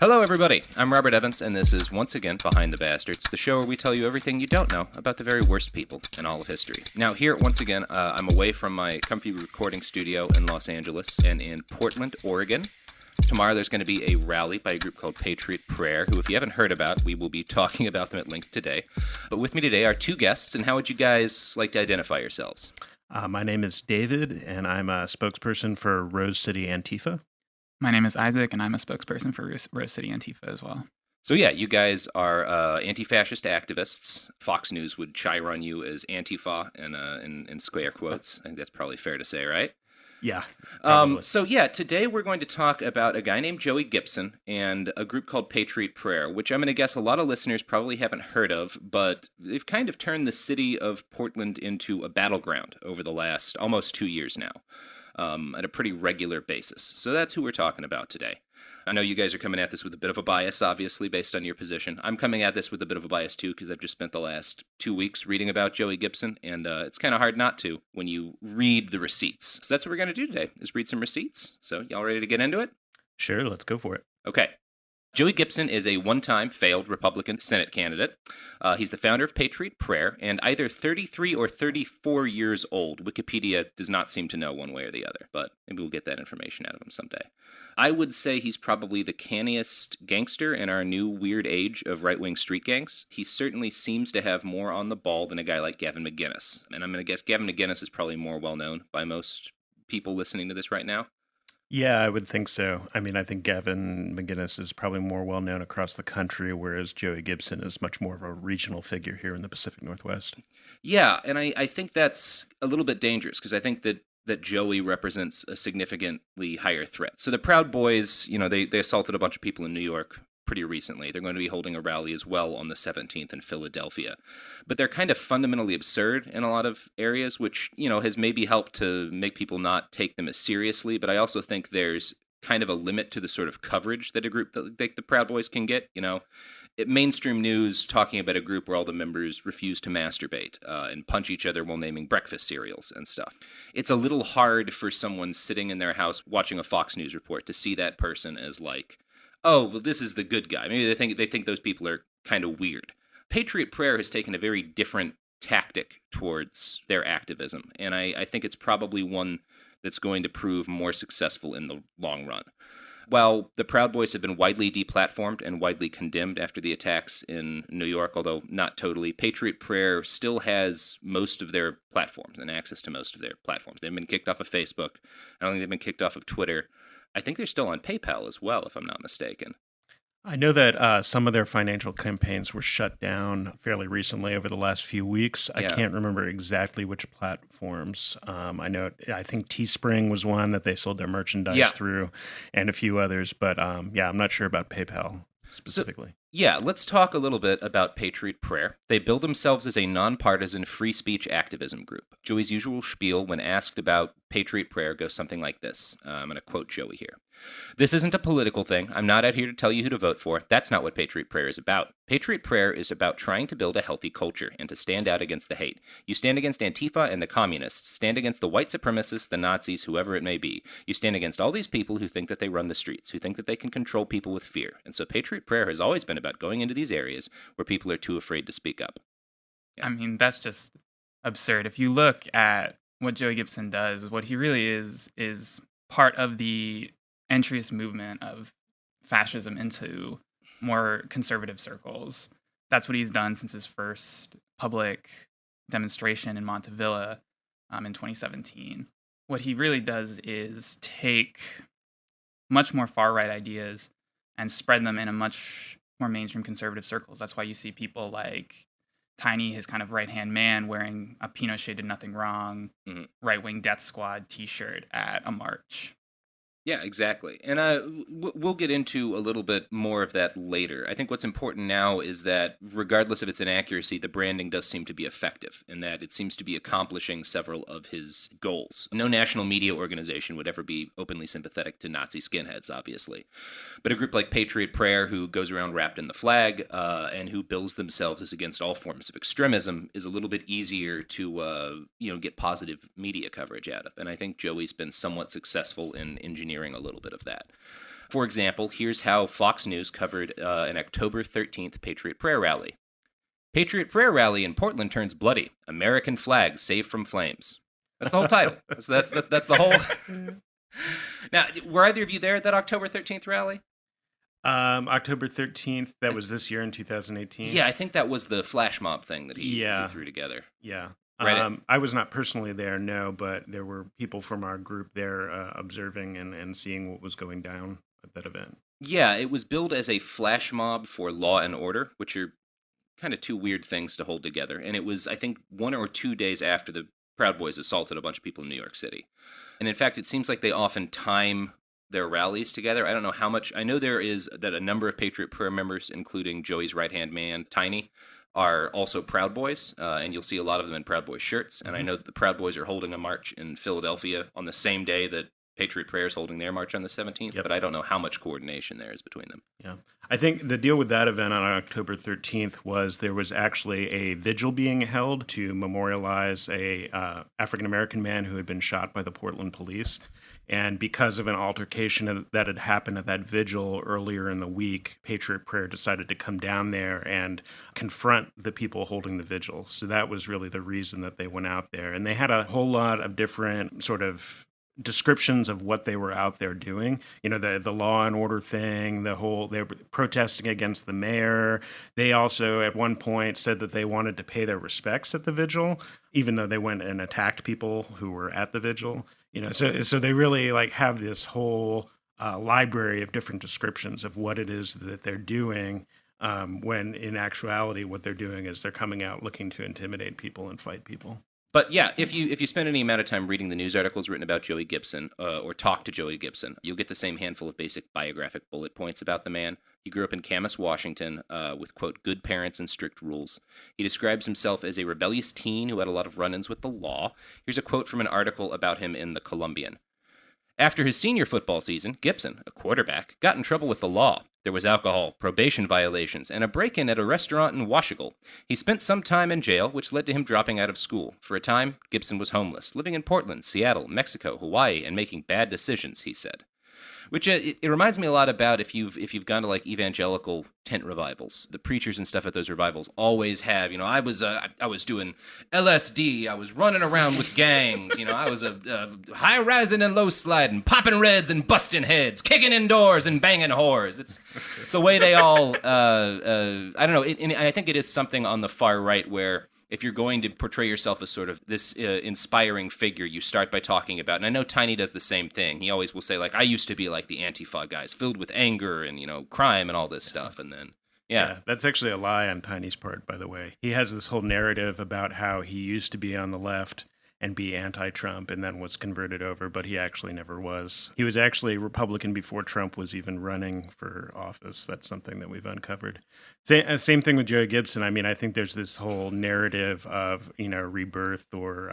Hello, everybody. I'm Robert Evans, and this is once again Behind the Bastards, the show where we tell you everything you don't know about the very worst people in all of history. Now, here, once again, I'm away from my comfy recording studio in Los Angeles and in Portland, Oregon. Tomorrow, there's going to be a rally by a group called Patriot, who, if you haven't heard about, we will be talking about them at length today. But with me today are two guests, and how would you guys like to identify yourselves? My name is David, and I'm a spokesperson for Rose City Antifa. My name is Isaac, and I'm a spokesperson for Rose City Antifa as well. So yeah, you guys are anti-fascist activists. Fox News would chire on you as Antifa in square quotes. I think that's probably fair to say, right? Yeah. So yeah, today we're going to talk about a guy named Joey Gibson and a group called Patriot, which I'm going to guess a lot of listeners probably haven't heard of, but they've kind of turned the city of Portland into a battleground over the last almost 2 years now. At a pretty regular basis. So that's who we're talking about today. I know you guys are coming at this with a bit of a bias, obviously, based on your position. I'm coming at this with a bit of a bias, too, because I've just spent the last 2 weeks reading about Joey Gibson, and it's kind of hard not to when you read the receipts. So that's what we're going to do today, is read some receipts. So y'all ready to get into it? Sure, let's go for it. Okay. Joey Gibson is a one-time failed Republican Senate candidate. He's the founder of Patriot, and either 33 or 34 years old. Wikipedia does not seem to know one way or the other, but maybe we'll get that information out of him someday. I would say he's probably the canniest gangster in our new weird age of right-wing street gangs. He certainly seems to have more on the ball than a guy like Gavin McInnes. And I'm going to guess Gavin McInnes is probably more well-known by most people listening to this right now. Yeah, I would think so. I mean, I think Gavin McInnes is probably more well-known across the country, whereas Joey Gibson is much more of a regional figure here in the Pacific Northwest. Yeah, and I think that's a little bit dangerous, because I think that Joey represents a significantly higher threat. So the Proud Boys, they assaulted a bunch of people in New York pretty recently. They're going to be holding a rally as well on the 17th in Philadelphia. But they're kind of fundamentally absurd in a lot of areas, which, has maybe helped to make people not take them as seriously. But I also think there's kind of a limit to the sort of coverage that a group like the Proud Boys can get, mainstream news talking about a group where all the members refuse to masturbate and punch each other while naming breakfast cereals and stuff. It's a little hard for someone sitting in their house watching a Fox News report to see that person as like, oh, well, this is the good guy. Maybe they think those people are kind of weird. Patriot has taken a very different tactic towards their activism, and I think it's probably one that's going to prove more successful in the long run. While the Proud Boys have been widely deplatformed and widely condemned after the attacks in New York, although not totally, Patriot still has most of their platforms and access to most of their platforms. They've been kicked off of Facebook. I don't think they've been kicked off of Twitter. I think they're still on PayPal as well, if I'm not mistaken. I know that some of their financial campaigns were shut down fairly recently over the last few weeks. Yeah. I can't remember exactly which platforms. I think Teespring was one that they sold their merchandise through, and a few others. But I'm not sure about PayPal specifically. Let's talk a little bit about Patriot. They bill themselves as a nonpartisan free speech activism group. Joey's usual spiel when asked about Patriot goes something like this. I'm going to quote Joey here. "This isn't a political thing. I'm not out here to tell you who to vote for. That's not what Patriot is about. Patriot is about trying to build a healthy culture and to stand out against the hate. You stand against Antifa and the communists, stand against the white supremacists, the Nazis, whoever it may be. You stand against all these people who think that they run the streets, who think that they can control people with fear. And so Patriot has always been about going into these areas where people are too afraid to speak up." Yeah. I mean, that's just absurd. If you look at what Joey Gibson does, what he really is part of the entryist movement of fascism into more conservative circles. That's what he's done since his first public demonstration in Montevilla in 2017. What he really does is take much more far-right ideas and spread them in a much more mainstream conservative circles. That's why you see people like Tiny, his kind of right-hand man, wearing a Pinochet did nothing wrong, right-wing death squad t-shirt at a march. Yeah, exactly. And we'll get into a little bit more of that later. I think what's important now is that regardless of its inaccuracy, the branding does seem to be effective in that it seems to be accomplishing several of his goals. No national media organization would ever be openly sympathetic to Nazi skinheads, obviously. But a group like Patriot, who goes around wrapped in the flag and who bills themselves as against all forms of extremism is a little bit easier to get positive media coverage out of. And I think Joey's been somewhat successful in engineering pioneering a little bit of that. For example, here's how Fox News covered an October 13th Patriot Prayer Rally. Patriot Prayer Rally in Portland turns bloody. American flag saved from flames. That's the whole title. That's the whole... Now, were either of you there at that October 13th rally? October 13th, that was this year in 2018. Yeah, I think that was the flash mob thing that he threw together. Yeah. Right. I was not personally there, no, but there were people from our group there observing and seeing what was going down at that event. Yeah, it was billed as a flash mob for law and order, which are kind of two weird things to hold together. And it was, I think, 1 or 2 days after the Proud Boys assaulted a bunch of people in New York City. And in fact, it seems like they often time their rallies together. I don't know how much. I know there is that a number of Patriot Prayer members, including Joey's right-hand man, Tiny, are also Proud Boys, and you'll see a lot of them in Proud Boys shirts. And I know that the Proud Boys are holding a march in Philadelphia on the same day that Patriot Prayer is holding their march on the 17th, but I don't know how much coordination there is between them. Yeah. I think the deal with that event on October 13th was there was actually a vigil being held to memorialize a African-American man who had been shot by the Portland police. And because of an altercation that had happened at that vigil earlier in the week, Patriot Prayer decided to come down there and confront the people holding the vigil. So that was really the reason that they went out there. And they had a whole lot of different sort of descriptions of what they were out there doing. You know, the law and order thing, they were protesting against the mayor. They also at one point said that they wanted to pay their respects at the vigil, even though they went and attacked people who were at the vigil. You know, so they really like have this whole library of different descriptions of what it is that they're doing, when in actuality what they're doing is they're coming out looking to intimidate people and fight people. But yeah, if you spend any amount of time reading the news articles written about Joey Gibson or talk to Joey Gibson, you'll get the same handful of basic biographic bullet points about the man. He grew up in Camas, Washington, with, quote, good parents and strict rules. He describes himself as a rebellious teen who had a lot of run-ins with the law. Here's a quote from an article about him in the Columbian. After his senior football season, Gibson, a quarterback, got in trouble with the law. There was alcohol, probation violations, and a break-in at a restaurant in Washougal. He spent some time in jail, which led to him dropping out of school. For a time, Gibson was homeless, living in Portland, Seattle, Mexico, Hawaii, and making bad decisions, he said. Which it reminds me a lot about if you've gone to like evangelical tent revivals. The preachers and stuff at those revivals always have, you know, I was doing LSD, I was running around with gangs, you know, I was high rising and low sliding, popping reds and busting heads, kicking indoors and banging whores. It's the way they all. I don't know. And I think it is something on the far right where, if you're going to portray yourself as sort of this inspiring figure, you start by talking about, and I know Tiny does the same thing. He always will say, like, I used to be like the Antifa guys, filled with anger and, you know, crime and all this stuff. And then, yeah. That's actually a lie on Tiny's part, by the way. He has this whole narrative about how he used to be on the left and be anti-Trump and then was converted over, but he actually never was. He was actually a Republican before Trump was even running for office. That's something that we've uncovered. Same thing with Joey Gibson. I mean, I think there's this whole narrative of, you know, rebirth or,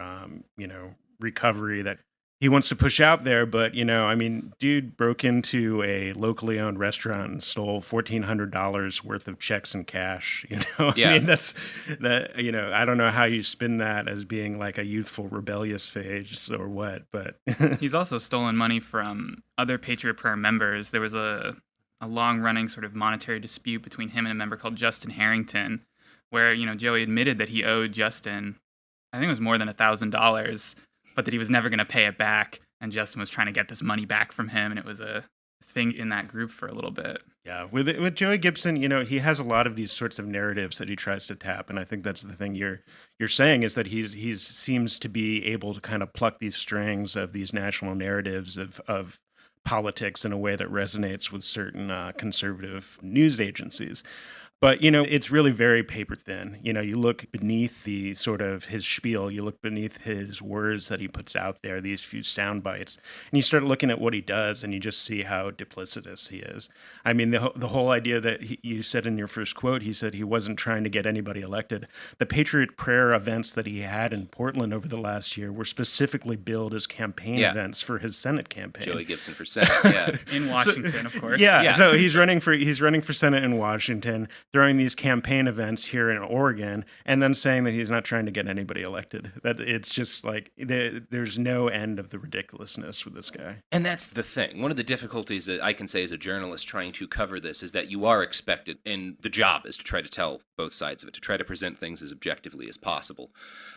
you know, recovery that he wants to push out there. But, you know, I mean, dude broke into a locally owned restaurant and stole $1,400 worth of checks and cash. You know, yeah. I mean, you know, I don't know how you spin that as being like a youthful rebellious phase or what, but he's also stolen money from other Patriot Prayer members. There was a long-running sort of monetary dispute between him and a member called Justin Harrington, where, you know, Joey admitted that he owed Justin, I think it was more than $1,000, but that he was never going to pay it back, and Justin was trying to get this money back from him, and it was a thing in that group for a little bit. Yeah, with Joey Gibson, you know, he has a lot of these sorts of narratives that he tries to tap, and I think that's the thing you're saying is that he seems to be able to kind of pluck these strings of these national narratives of politics in a way that resonates with certain conservative news agencies. But, you know, it's really very paper thin. You know, you look beneath the sort of his spiel, you look beneath his words that he puts out there, these few sound bites, and you start looking at what he does and you just see how duplicitous he is. I mean, the whole idea that you said in your first quote, he said he wasn't trying to get anybody elected. The Patriot Prayer events that he had in Portland over the last year were specifically billed as campaign events for his Senate campaign. Joey Gibson for Senate, yeah. In Washington, of course. Yeah, so he's running for Senate in Washington. throwing these campaign events here in Oregon, and then saying that he's not trying to get anybody elected. That it's just like there's no end of the ridiculousness with this guy. And that's the thing. One of the difficulties that I can say as a journalist trying to cover this is that you are expected, and the job is to try to tell both sides of it, to try to present things as objectively as possible.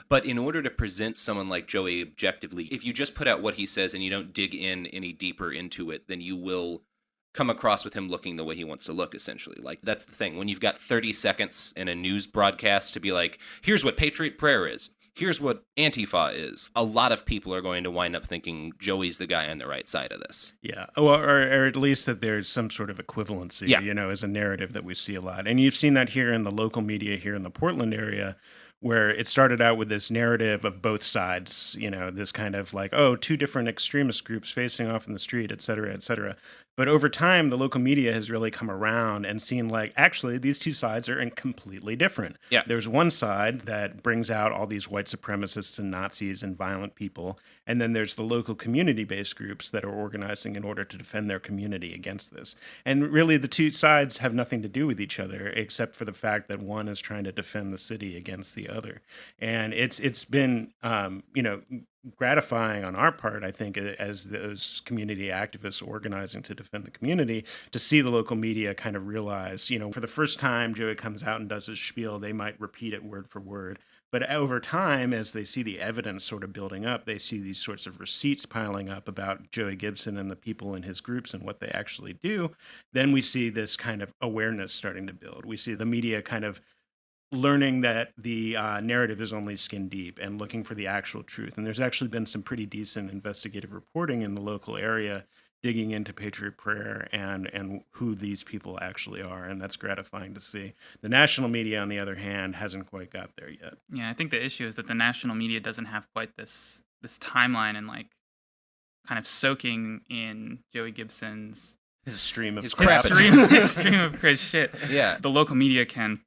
But in order to present someone like Joey objectively, if you just put out what he says and you don't dig in any deeper into it, then you will come across with him looking the way he wants to look, essentially. Like, that's the thing. When you've got 30 seconds in a news broadcast to be like, here's what Patriot Prayer is, here's what Antifa is, a lot of people are going to wind up thinking Joey's the guy on the right side of this. Yeah, well, or at least that there's some sort of equivalency, as a narrative that we see a lot. And you've seen that here in the local media here in the Portland area, where it started out with this narrative of both sides, this kind of like, two different extremist groups facing off in the street, et cetera, et cetera. But over time, the local media has really come around and seen like, actually, these two sides are completely different. Yeah. There's one side that brings out all these white supremacists and Nazis and violent people. And then there's the local community-based groups that are organizing in order to defend their community against this. And really, the two sides have nothing to do with each other, except for the fact that one is trying to defend the city against the other. And it's been, gratifying on our part, I think, as those community activists organizing to defend the community, to see the local media kind of realize, for the first time Joey comes out and does his spiel, they might repeat it word for word. But over time, as they see the evidence sort of building up, they see these sorts of receipts piling up about Joey Gibson and the people in his groups and what they actually do. Then we see this kind of awareness starting to build. We see the media kind of learning that the narrative is only skin deep and looking for the actual truth. And there's actually been some pretty decent investigative reporting in the local area digging into Patriot Prayer and who these people actually are. And that's gratifying to see. The national media, on the other hand, hasn't quite got there yet. Yeah, I think the issue is that the national media doesn't have quite this timeline and like kind of soaking in Joey Gibson's his stream of his crap. his stream of crazy shit. Yeah. The local media can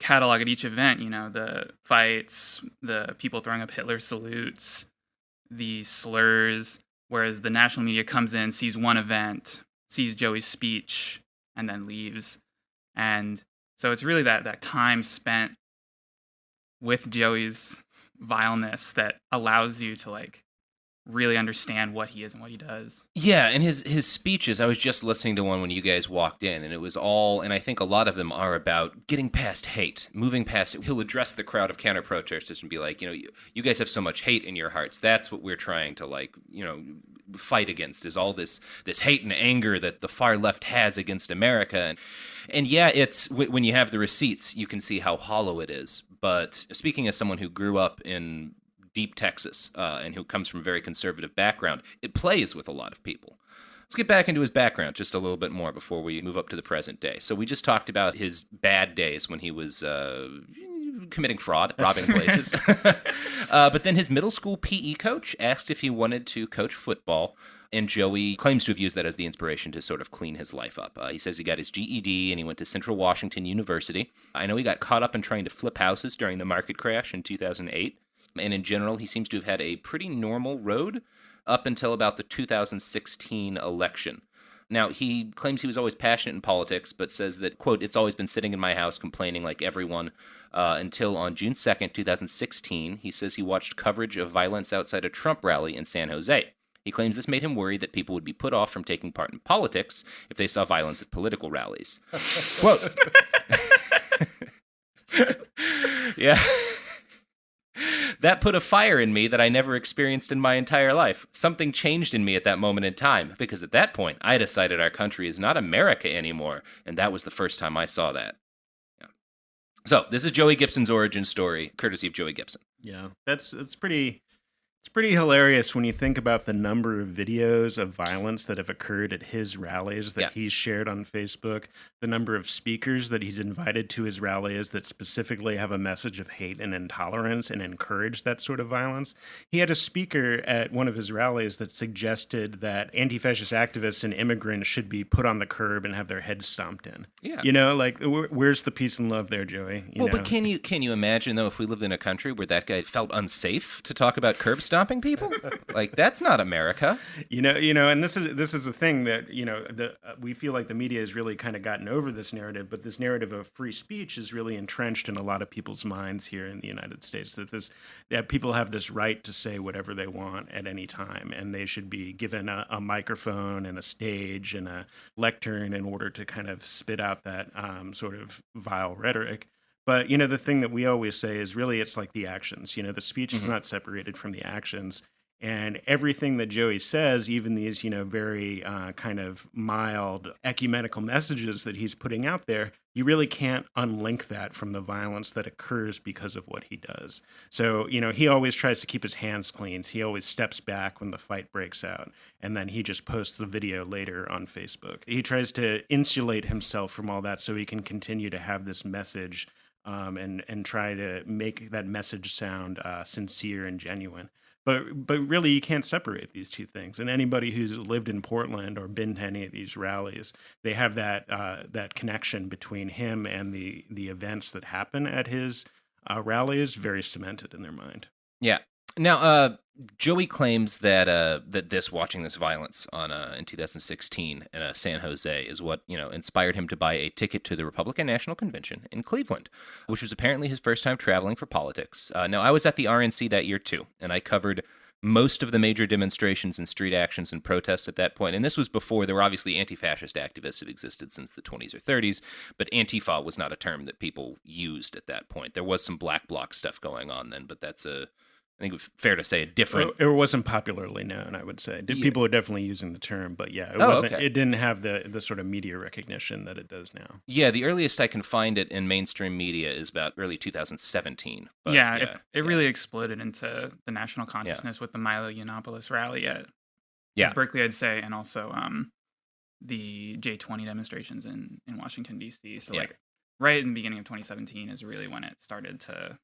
catalog at each event, the fights, the people throwing up Hitler salutes, the slurs, whereas the national media comes in, sees one event, sees Joey's speech, and then leaves. And so it's really that time spent with Joey's vileness that allows you to like really understand what he is and what he does. Yeah, and his speeches, I was just listening to one when you guys walked in, and it was all, and I think a lot of them are about getting past hate, moving past it. He'll address the crowd of counter-protesters and be like, you guys have so much hate in your hearts. That's what we're trying to like, fight against, is all this hate and anger that the far left has against America. And yeah, it's when you have the receipts, you can see how hollow it is. But speaking as someone who grew up in deep Texas and who comes from a very conservative background, it plays with a lot of people. Let's get back into his background just a little bit more before we move up to the present day. So we just talked about his bad days when he was committing fraud, robbing places. But then his middle school PE coach asked if he wanted to coach football, and Joey claims to have used that as the inspiration to sort of clean his life up. He says he got his GED and he went to Central Washington University. I know he got caught up in trying to flip houses during the market crash in 2008. And in general, he seems to have had a pretty normal road up until about the 2016 election. Now, he claims he was always passionate in politics, but says that, quote, it's always been sitting in my house complaining like everyone until on June 2nd, 2016, he says he watched coverage of violence outside a Trump rally in San Jose. He claims this made him worried that people would be put off from taking part in politics if they saw violence at political rallies. Quote. Yeah. That put a fire in me that I never experienced in my entire life. Something changed in me at that moment in time, because at that point, I decided our country is not America anymore, and that was the first time I saw that. Yeah. So, this is Joey Gibson's origin story, courtesy of Joey Gibson. Yeah, it's pretty hilarious when you think about the number of videos of violence that have occurred at his rallies that he's shared on Facebook, the number of speakers that he's invited to his rallies that specifically have a message of hate and intolerance and encourage that sort of violence. He had a speaker at one of his rallies that suggested that anti-fascist activists and immigrants should be put on the curb and have their heads stomped in. Yeah. Like, where's the peace and love there, Joey? But can you imagine, though, if we lived in a country where that guy felt unsafe to talk about curb stomping people? Like, that's not America. And this is the thing that we feel like the media has really kind of gotten over this narrative, but this narrative of free speech is really entrenched in a lot of people's minds here in the United States. That people have this right to say whatever they want at any time, and they should be given a microphone and a stage and a lectern in order to kind of spit out that sort of vile rhetoric. But, the thing that we always say is really it's like the actions. The speech is not separated from the actions. And everything that Joey says, even these, very kind of mild ecumenical messages that he's putting out there, you really can't unlink that from the violence that occurs because of what he does. So, he always tries to keep his hands clean. He always steps back when the fight breaks out, and then he just posts the video later on Facebook. He tries to insulate himself from all that so he can continue to have this message and try to make that message sound sincere and genuine. But really, you can't separate these two things. And anybody who's lived in Portland or been to any of these rallies, they have that connection between him and the events that happen at his rallies very cemented in their mind. Yeah. Now, Joey claims that watching this violence in 2016 in San Jose is what inspired him to buy a ticket to the Republican National Convention in Cleveland, which was apparently his first time traveling for politics. Now, I was at the RNC that year too, and I covered most of the major demonstrations and street actions and protests at that point. And this was before there were obviously anti-fascist activists have existed since the 20s or 30s, but Antifa was not a term that people used at that point. There was some black bloc stuff going on then, but that's I think it's fair to say a different. It wasn't popularly known, I would say. People are definitely using the term, but yeah, it wasn't. Okay. It didn't have the sort of media recognition that it does now. Yeah, the earliest I can find it in mainstream media is about early 2017. But it really exploded into the national consciousness with the Milo Yiannopoulos rally at Berkeley, I'd say, and also the J20 demonstrations in Washington, D.C. So right in the beginning of 2017 is really when it started to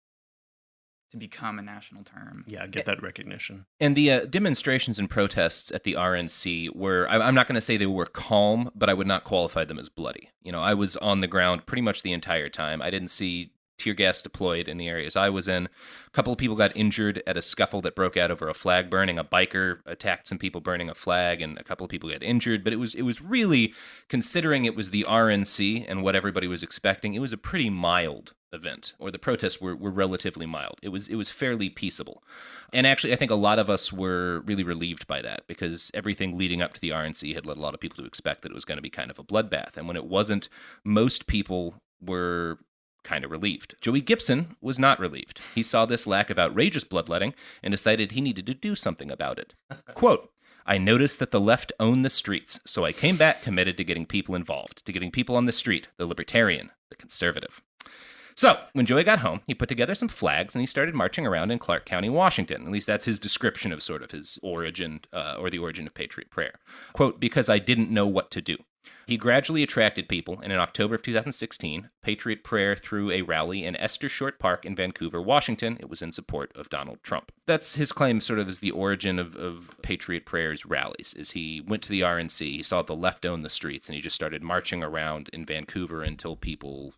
become a national term. Yeah, get that recognition. And the demonstrations and protests at the RNC were, I'm not going to say they were calm, but I would not qualify them as bloody. I was on the ground pretty much the entire time. I didn't see tear gas deployed in the areas I was in. A couple of people got injured at a scuffle that broke out over a flag burning. A biker attacked some people burning a flag, and a couple of people got injured. But it was really, considering it was the RNC and what everybody was expecting, it was a pretty mild event, or the protests were relatively mild. It was fairly peaceable. And actually, I think a lot of us were really relieved by that, because everything leading up to the RNC had led a lot of people to expect that it was going to be kind of a bloodbath. And when it wasn't, most people were kind of relieved. Joey Gibson was not relieved. He saw this lack of outrageous bloodletting and decided he needed to do something about it. Quote, "I noticed that the left owned the streets, so I came back committed to getting people involved, to getting people on the street, the libertarian, the conservative." So, when Joey got home, he put together some flags and he started marching around in Clark County, Washington. At least that's his description of sort of his origin, or the origin of Patriot Prayer. Quote, "Because I didn't know what to do." He gradually attracted people, and in October of 2016, Patriot Prayer threw a rally in Esther Short Park in Vancouver, Washington. It was in support of Donald Trump. That's his claim sort of as the origin of Patriot Prayer's rallies, is he went to the RNC, he saw the left own the streets, and he just started marching around in Vancouver until people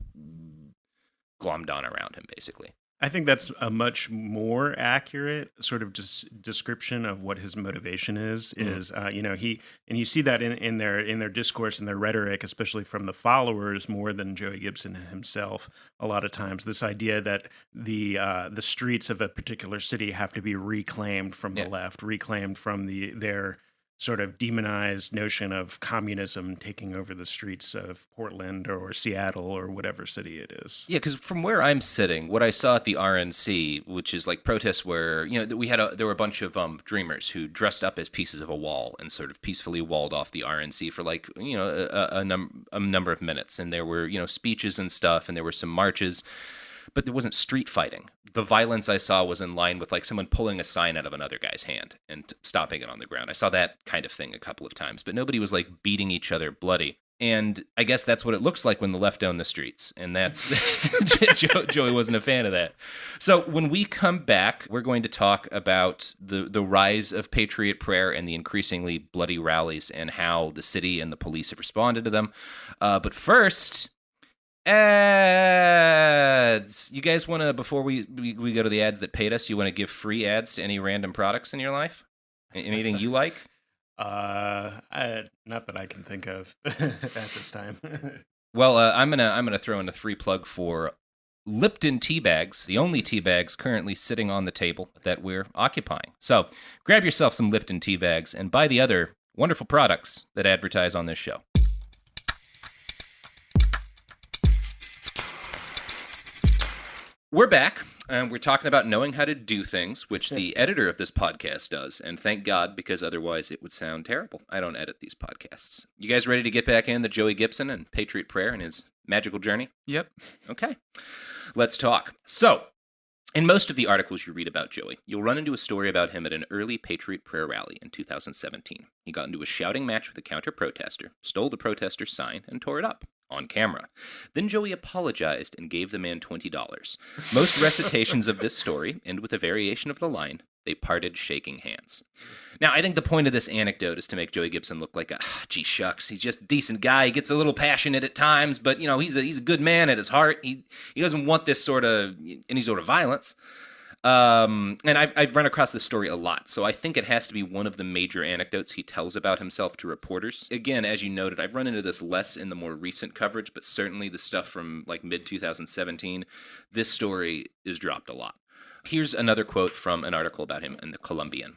glommed on around him, basically. I think that's a much more accurate sort of description of what his motivation is. You see that in their discourse and their rhetoric, especially from the followers, more than Joey Gibson himself. A lot of times, this idea that the streets of a particular city have to be reclaimed from the left, reclaimed from their sort of demonized notion of communism taking over the streets of Portland or Seattle or whatever city it is. Yeah, because from where I'm sitting, what I saw at the RNC, which is like protests where, there were a bunch of dreamers who dressed up as pieces of a wall and sort of peacefully walled off the RNC for a number of minutes. And there were, speeches and stuff, and there were some marches. But there wasn't street fighting. The violence I saw was in line with like someone pulling a sign out of another guy's hand and stomping it on the ground. I saw that kind of thing a couple of times, but nobody was like beating each other bloody. And I guess that's what it looks like when the left own the streets. And that's Joey wasn't a fan of that. So when we come back, we're going to talk about the rise of Patriot Prayer and the increasingly bloody rallies and how the city and the police have responded to them. But first, Ads. You guys want to, before we go to the ads that paid us, you want to give free ads to any random products in your life? Anything you like? Not that I can think of at this time. Well, I'm gonna throw in a free plug for Lipton tea bags, the only tea bags currently sitting on the table that we're occupying. So grab yourself some Lipton tea bags and buy the other wonderful products that advertise on this show. We're back, and we're talking about knowing how to do things, which the editor of this podcast does, and thank God, because otherwise it would sound terrible. I don't edit these podcasts. You guys ready to get back into Joey Gibson and Patriot Prayer and his magical journey? Yep. Okay, let's talk. So, in most of the articles you read about Joey, you'll run into a story about him at an early Patriot Prayer rally in 2017. He got into a shouting match with a counter-protester, stole the protester's sign, and tore it up. On camera. Then Joey apologized and gave the man $20. Most recitations of this story end with a variation of the line, "They parted shaking hands." Now, I think the point of this anecdote is to make Joey Gibson look like gee shucks, he's just a decent guy. He gets a little passionate at times, but, you know, he's a good man at his heart. He doesn't want this any sort of violence. And I've run across this story a lot, so I think it has to be one of the major anecdotes he tells about himself to reporters. Again, as you noted, I've run into this less in the more recent coverage, but certainly the stuff from like mid-2017, this story is dropped a lot. Here's another quote from an article about him in the Columbian.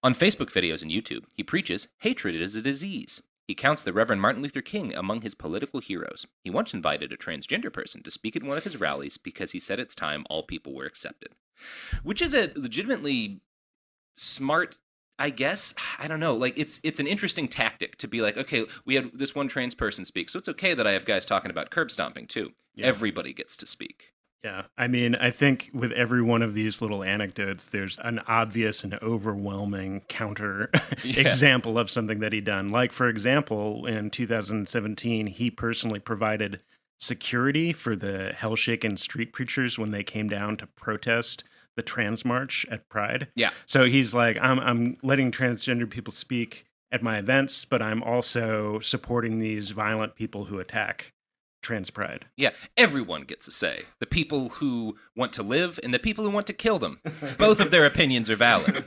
On Facebook videos and YouTube, he preaches, hatred is a disease. He counts the Reverend Martin Luther King among his political heroes. He once invited a transgender person to speak at one of his rallies because he said it's time all people were accepted. Which is a legitimately smart, I guess, I don't know, like it's an interesting tactic to be like, okay, we had this one trans person speak, so it's okay that I have guys talking about curb stomping too. Yeah. Everybody gets to speak. Yeah, I mean, I think with every one of these little anecdotes, there's an obvious and overwhelming counter example of something that he done. Like, for example, in 2017, he personally provided security for the hell-shaken street preachers when they came down to protest the trans march at Pride. Yeah. So he's like, I'm letting transgender people speak at my events, but I'm also supporting these violent people who attack trans pride. Yeah, everyone gets a say. The people who want to live and the people who want to kill them. Both of their opinions are valid.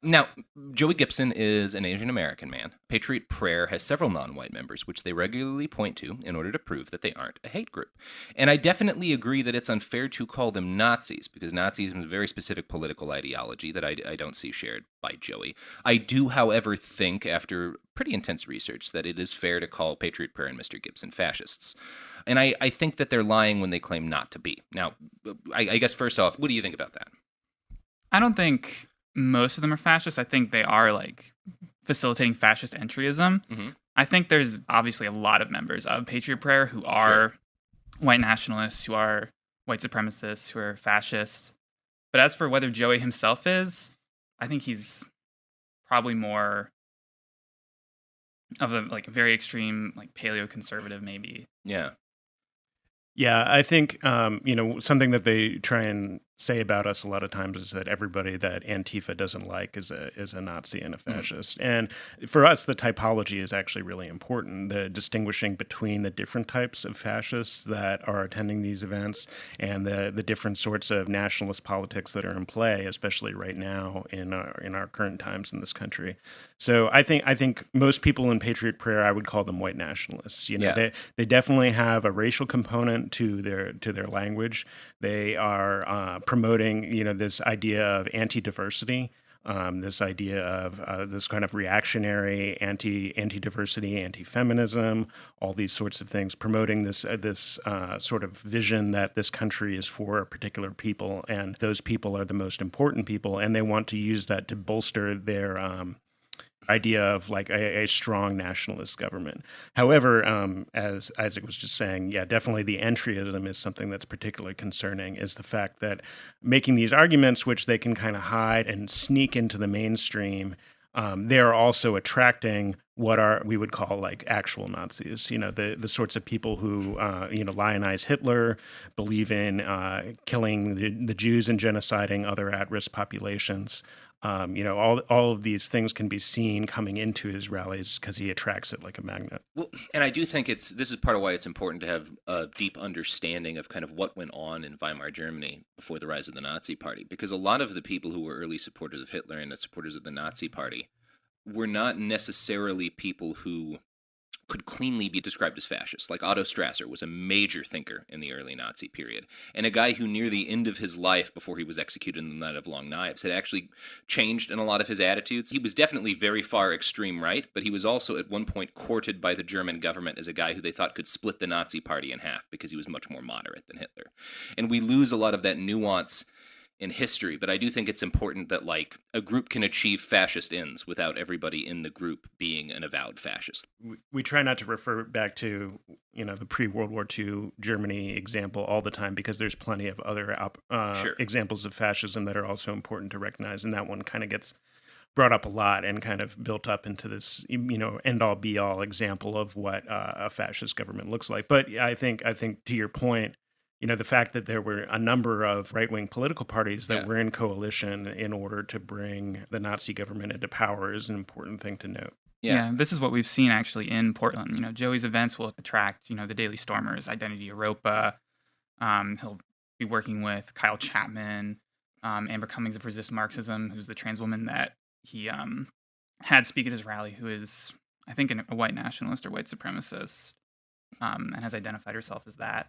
Now, Joey Gibson is an Asian American man. Patriot Prayer has several non-white members, which they regularly point to in order to prove that they aren't a hate group. And I definitely agree that it's unfair to call them Nazis, because Nazism is a very specific political ideology that I don't see shared by Joey. I do, however, think, after pretty intense research, that it is fair to call Patriot Prayer and Mr. Gibson fascists. And I think that they're lying when they claim not to be. Now, I guess first off, what do you think about that? I don't think most of them are fascist. I think they are like facilitating fascist entryism. Mm-hmm. I think there's obviously a lot of members of Patriot Prayer who are white nationalists, who are white supremacists, who are fascists. But as for whether Joey himself is, I think he's probably more of a like very extreme like paleo-conservative maybe. Yeah. Yeah, I think, something that they try and say about us a lot of times is that everybody that Antifa doesn't like is a Nazi and a fascist. Mm. And for us, the typology is actually really important, the distinguishing between the different types of fascists that are attending these events and the different sorts of nationalist politics that are in play, especially right now in our current times in this country. So I think most people in Patriot Prayer, I would call them white nationalists. They definitely have a racial component to their language. They are promoting, this idea of anti-diversity, this idea of this kind of reactionary anti-diversity, anti-feminism, all these sorts of things, promoting this sort of vision that this country is for a particular people, and those people are the most important people, and they want to use that to bolster their idea of like a strong nationalist government. However, as Isaac was just saying, yeah, definitely the entryism is something that's particularly concerning, is the fact that making these arguments, which they can kind of hide and sneak into the mainstream, they're also attracting what we would call like actual Nazis, the sorts of people who, lionize Hitler, believe in killing the Jews and genociding other at-risk populations. All of these things can be seen coming into his rallies because he attracts it like a magnet. Well, and I do think this is part of why it's important to have a deep understanding of kind of what went on in Weimar Germany before the rise of the Nazi Party, because a lot of the people who were early supporters of Hitler and the supporters of the Nazi Party were not necessarily people who could cleanly be described as fascists. Like Otto Strasser was a major thinker in the early Nazi period, and a guy who near the end of his life, before he was executed in the Night of Long Knives, had actually changed in a lot of his attitudes. He was definitely very far extreme right, but he was also at one point courted by the German government as a guy who they thought could split the Nazi Party in half because he was much more moderate than Hitler. And we lose a lot of that nuance in history, but I do think it's important that like a group can achieve fascist ends without everybody in the group being an avowed fascist. We try not to refer back to the pre-World War II Germany example all the time because there's plenty of other Sure. examples of fascism that are also important to recognize, and that one kind of gets brought up a lot and kind of built up into this end-all be-all example of what a fascist government looks like. But I think to your point, the fact that there were a number of right-wing political parties that were in coalition in order to bring the Nazi government into power is an important thing to note. Yeah, this is what we've seen actually in Portland. Joey's events will attract, the Daily Stormers, Identity Europa. He'll be working with Kyle Chapman, Amber Cummings of Resist Marxism, who's the trans woman that he had speak at his rally, who is, I think, a white nationalist or white supremacist, and has identified herself as that.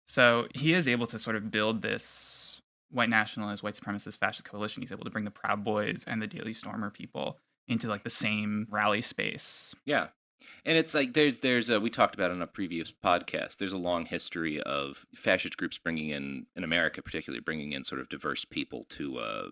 So he is able to sort of build this white nationalist, white supremacist, fascist coalition. He's able to bring the Proud Boys and the Daily Stormer people into like the same rally space. Yeah. And it's like there's we talked about on a previous podcast, there's a long history of fascist groups bringing in America, particularly bringing in sort of diverse people to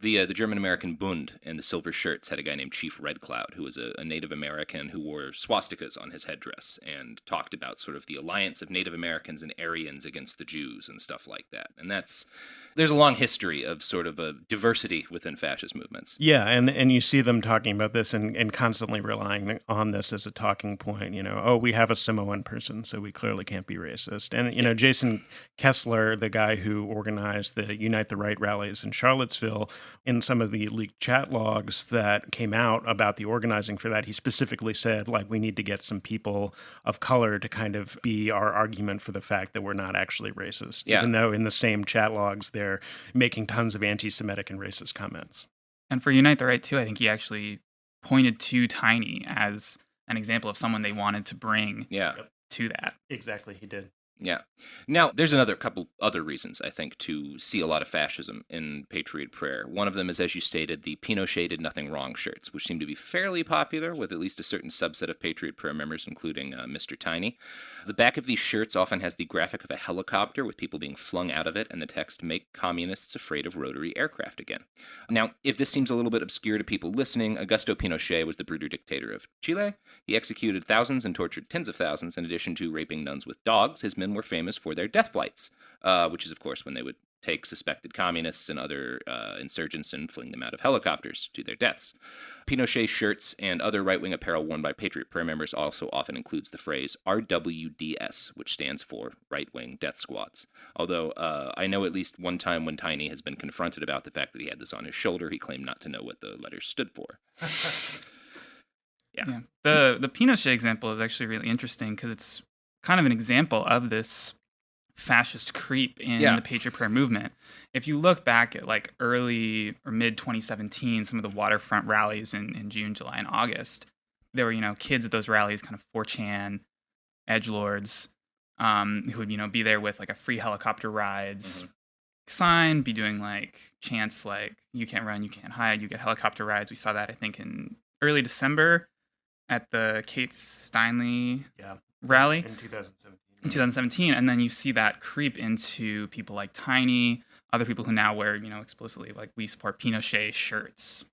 the German American Bund and the Silver Shirts had a guy named Chief Red Cloud, who was a Native American who wore swastikas on his headdress and talked about sort of the alliance of Native Americans and Aryans against the Jews and stuff like that. And there's a long history of sort of a diversity within fascist movements. Yeah, and you see them talking about this and constantly relying on this as a talking point. We have a Samoan person, so we clearly can't be racist. And, Jason Kessler, the guy who organized the Unite the Right rallies in Charlottesville, in some of the leaked chat logs that came out about the organizing for that, he specifically said, like, we need to get some people of color to kind of be our argument for the fact that we're not actually racist. Yeah. Even though in the same chat logs, they're making tons of anti-Semitic and racist comments. And for Unite the Right, too, I think he actually pointed to Tiny as an example of someone they wanted to bring to that. Exactly, he did. Yeah. Now, there's another couple other reasons, I think, to see a lot of fascism in Patriot Prayer. One of them is, as you stated, the Pinochet did nothing wrong shirts, which seem to be fairly popular with at least a certain subset of Patriot Prayer members, including Mr. Tiny. The back of these shirts often has the graphic of a helicopter with people being flung out of it and the text, "Make communists afraid of rotary aircraft again." Now, if this seems a little bit obscure to people listening, Augusto Pinochet was the brutal dictator of Chile. He executed thousands and tortured tens of thousands, in addition to raping nuns with dogs. His men were famous for their death flights, which is, of course, when they would take suspected communists and other insurgents and fling them out of helicopters to their deaths. Pinochet shirts and other right-wing apparel worn by Patriot Prayer members also often includes the phrase RWDS, which stands for right-wing death squads. Although I know at least one time when Tiny has been confronted about the fact that he had this on his shoulder, he claimed not to know what the letters stood for. Yeah. The Pinochet example is actually really interesting because it's kind of an example of this fascist creep in the Patriot Prayer movement. If you look back at like early or mid 2017, some of the waterfront rallies in June, July, and August, there were, kids at those rallies, kind of 4chan edgelords, who would, be there with like a free helicopter rides sign, be doing like chants like, "You can't run, you can't hide, you get helicopter rides." We saw that, I think, in early December at the Kate Steinle rally. In 2017, and then you see that creep into people like Tiny, other people who now wear, explicitly like "We support Pinochet" shirts.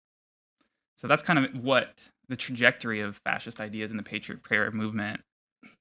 So that's kind of what the trajectory of fascist ideas in the Patriot Prayer movement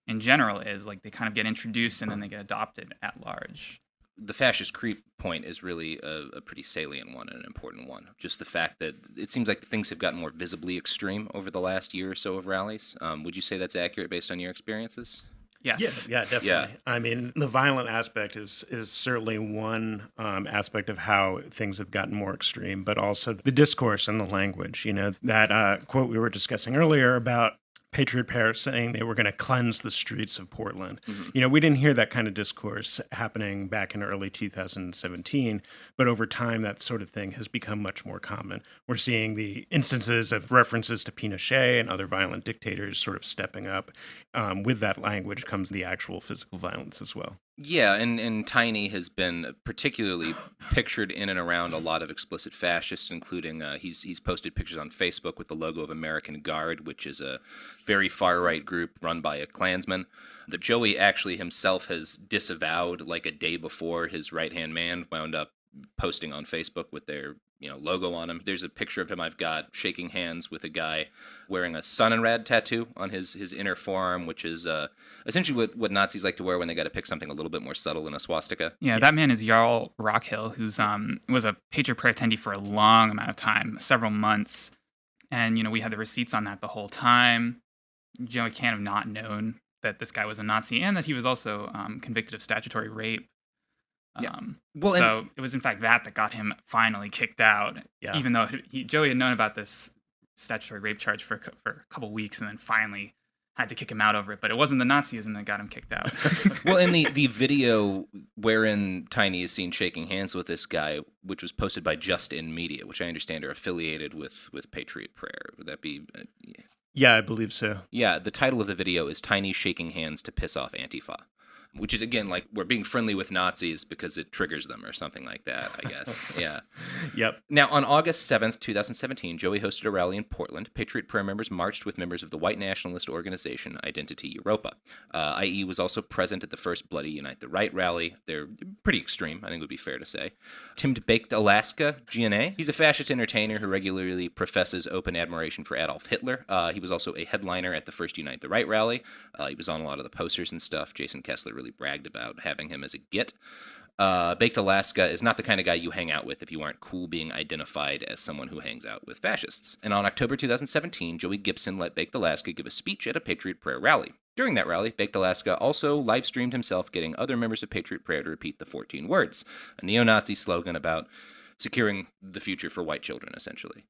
in general is. Like, they kind of get introduced and then they get adopted at large. The fascist creep point is really a pretty salient one and an important one. Just the fact that it seems like things have gotten more visibly extreme over the last year or so of rallies. Would you say that's accurate based on your experiences? Yes. Yeah, definitely. Yeah. I mean, the violent aspect is certainly one aspect of how things have gotten more extreme, but also the discourse and the language. That quote we were discussing earlier about Patriot Paris saying they were going to cleanse the streets of Portland. Mhm. We didn't hear that kind of discourse happening back in early 2017, but over time, that sort of thing has become much more common. We're seeing the instances of references to Pinochet and other violent dictators sort of stepping up. With that language comes the actual physical violence as well. Yeah, and Tiny has been particularly pictured in and around a lot of explicit fascists, including he's posted pictures on Facebook with the logo of American Guard, which is a very far-right group run by a Klansman that Joey actually himself has disavowed like a day before his right-hand man wound up posting on Facebook with their logo on him. There's a picture of him I've got shaking hands with a guy wearing a Stalingrad tattoo on his inner forearm, which is essentially what Nazis like to wear when they got to pick something a little bit more subtle than a swastika. Yeah, that man is Jarl Rockhill, who's was a Patriot Prayer attendee for a long amount of time, several months. And, we had the receipts on that the whole time. Joey can't have not known that this guy was a Nazi and that he was also convicted of statutory rape. Yeah. Well, so it was in fact that got him finally kicked out. Yeah. Even though Joey had known about this statutory rape charge for a couple weeks, and then finally had to kick him out over it. But it wasn't the Nazism that got him kicked out. Well, in the video wherein Tiny is seen shaking hands with this guy, which was posted by Just In Media, which I understand are affiliated with Patriot Prayer. Would that be? Yeah, I believe so. Yeah, the title of the video is Tiny Shaking Hands to Piss Off Antifa. Which is, again, like we're being friendly with Nazis because it triggers them or something like that, I guess. Yeah. Yep. Now, on August 7th, 2017, Joey hosted a rally in Portland. Patriot Prayer members marched with members of the white nationalist organization Identity Europa. IE was also present at the first Bloody Unite the Right rally. They're pretty extreme, I think would be fair to say. Tim Baked Alaska, GNA. He's a fascist entertainer who regularly professes open admiration for Adolf Hitler. He was also a headliner at the first Unite the Right rally. He was on a lot of the posters and stuff. Jason Kessler really bragged about having him as a git. Baked Alaska is not the kind of guy you hang out with if you aren't cool being identified as someone who hangs out with fascists. And on October 2017, Joey Gibson let Baked Alaska give a speech at a Patriot Prayer rally. During that rally, Baked Alaska also live-streamed himself getting other members of Patriot Prayer to repeat the 14 words, a neo-Nazi slogan about securing the future for white children, essentially.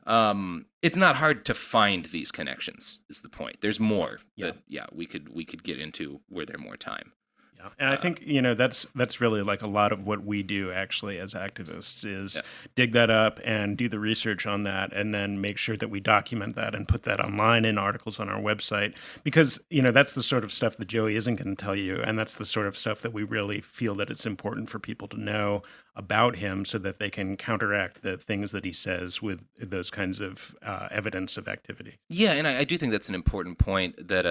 It's not hard to find these connections, is the point. There's more that, we could get into were there more time. Yeah. And I think, that's really like a lot of what we do actually as activists is dig that up and do the research on that and then make sure that we document that and put that online in articles on our website because, that's the sort of stuff that Joey isn't going to tell you. And that's the sort of stuff that we really feel that it's important for people to know about him so that they can counteract the things that he says with those kinds of evidence of activity. Yeah, and I do think that's an important point that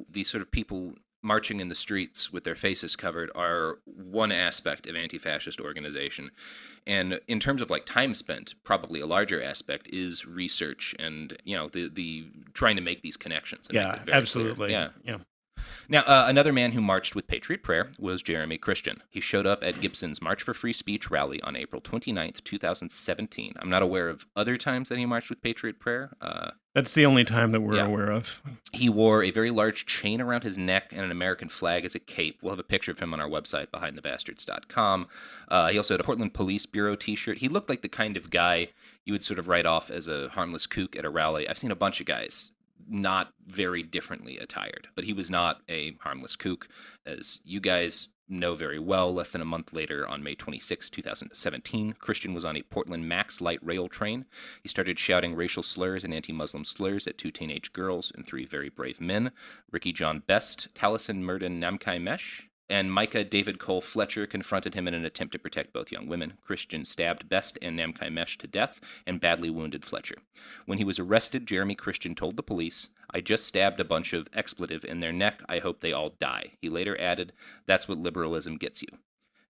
these sort of people marching in the streets with their faces covered are one aspect of anti-fascist organization. And in terms of like time spent, probably a larger aspect is research and, the trying to make these connections. And make it very absolutely. Clear. Yeah. Now, another man who marched with Patriot Prayer was Jeremy Christian. He showed up at Gibson's March for Free Speech rally on April 29th, 2017. I'm not aware of other times that he marched with Patriot Prayer. That's the only time that we're aware of. He wore a very large chain around his neck and an American flag as a cape. We'll have a picture of him on our website, behindthebastards.com. He also had a Portland Police Bureau t-shirt. He looked like the kind of guy you would sort of write off as a harmless kook at a rally. I've seen a bunch of guys not very differently attired, but he was not a harmless kook. As you guys know very well, less than a month later, on May 26, 2017, Christian was on a Portland Max light rail train. He started shouting racial slurs and anti-Muslim slurs at 2 teenage girls and 3 very brave men, Ricky John Best, Taliesin Murden Namkai Mesh, and Micah David Cole Fletcher confronted him in an attempt to protect both young women. Christian stabbed Best and Namkai Mesh to death and badly wounded Fletcher. When he was arrested, Jeremy Christian told the police, "I just stabbed a bunch of expletive in their neck. I hope they all die." He later added, "That's what liberalism gets you."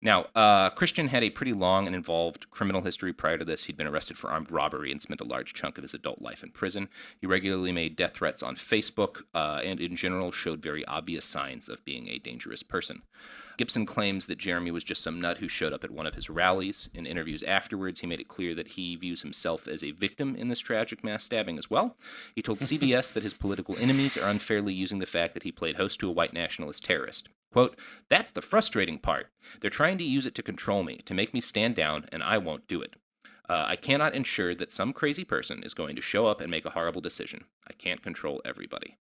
Now, Christian had a pretty long and involved criminal history prior to this. He'd been arrested for armed robbery and spent a large chunk of his adult life in prison. He regularly made death threats on Facebook and in general showed very obvious signs of being a dangerous person. Gibson claims that Jeremy was just some nut who showed up at one of his rallies. In interviews afterwards, he made it clear that he views himself as a victim in this tragic mass stabbing as well. He told CBS that his political enemies are unfairly using the fact that he played host to a white nationalist terrorist. Quote, "That's the frustrating part. They're trying to use it to control me, to make me stand down, and I won't do it. I cannot ensure that some crazy person is going to show up and make a horrible decision. I can't control everybody."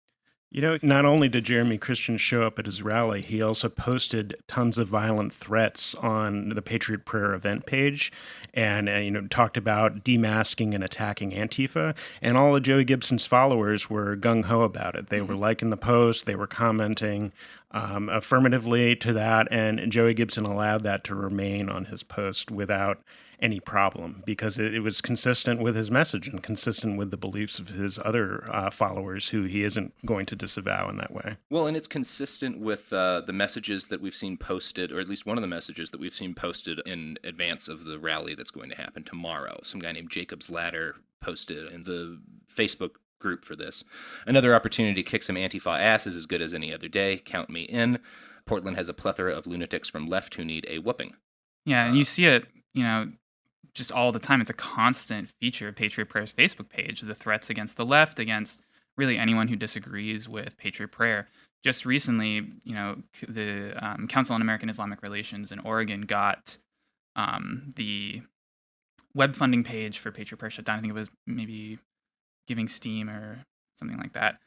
You know, not only did Jeremy Christian show up at his rally, he also posted tons of violent threats on the Patriot Prayer event page and, talked about demasking and attacking Antifa. And all of Joey Gibson's followers were gung-ho about it. They were liking the post. They were commenting affirmatively to that. And Joey Gibson allowed that to remain on his post without any problem because it was consistent with his message and consistent with the beliefs of his other followers who he isn't going to disavow in that way. Well, and it's consistent with the messages that we've seen posted, or at least one of the messages that we've seen posted in advance of the rally that's going to happen tomorrow. Some guy named Jacob's Ladder posted in the Facebook group for this. "Another opportunity to kick some Antifa ass is as good as any other day. Count me in. Portland has a plethora of lunatics from left who need a whooping." Yeah, and you see it, just all the time. It's a constant feature of Patriot Prayer's Facebook page, the threats against the left, against really anyone who disagrees with Patriot Prayer. Just recently, the Council on American Islamic Relations in Oregon got the web funding page for Patriot Prayer shut down. I think it was maybe Giving Steam or something like that.